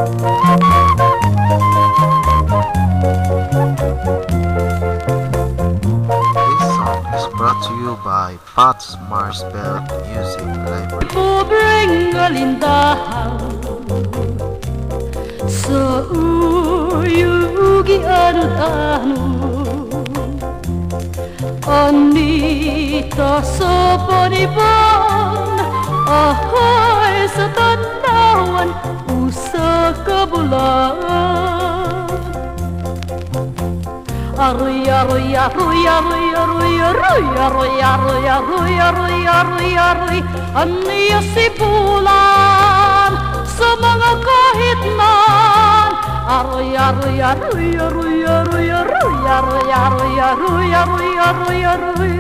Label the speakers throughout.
Speaker 1: song is brought to you by Pat's Marsbell Music Library.
Speaker 2: Pobreng alindahaw sa uyugi anut-anu anita sa panibang ahay sa tanawan usa ka bulan. Aroy aroy aroy aroy aroy aroy aroy aroy aroy aroy aroy aroy aniya si bulan sa mga kahit man. Aroy aroy aroy aroy aroy aroy aroy aroy aroy aroy aroy aroy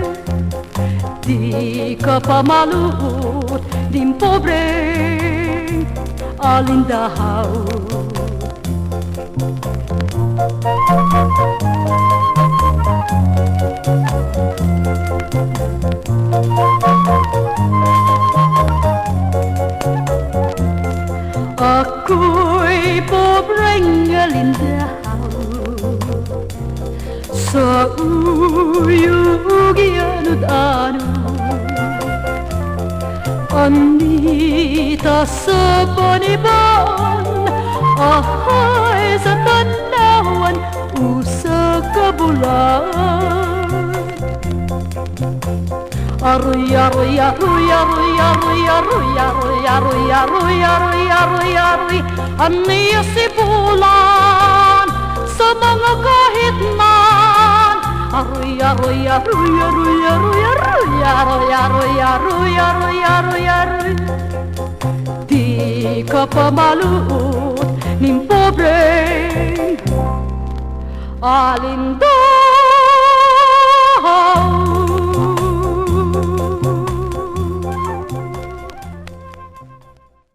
Speaker 2: di ka pa maluhot din pobreng alindahaw. Ako'y pobreng alindahaw sa uyugi anut-anu anita sa panibang ahay sa tanawan usa ka bulan. Aroy aroy aroy aroy aroy aroy aroy aroy aroy aroy aroy aroy aniya si bulan sa mga kahit man. Aroy aroy aroy aroy aroy aroy aroy aroy aroy aroy aroy aroy di ka pa maluhot ning pobreng alindahaw.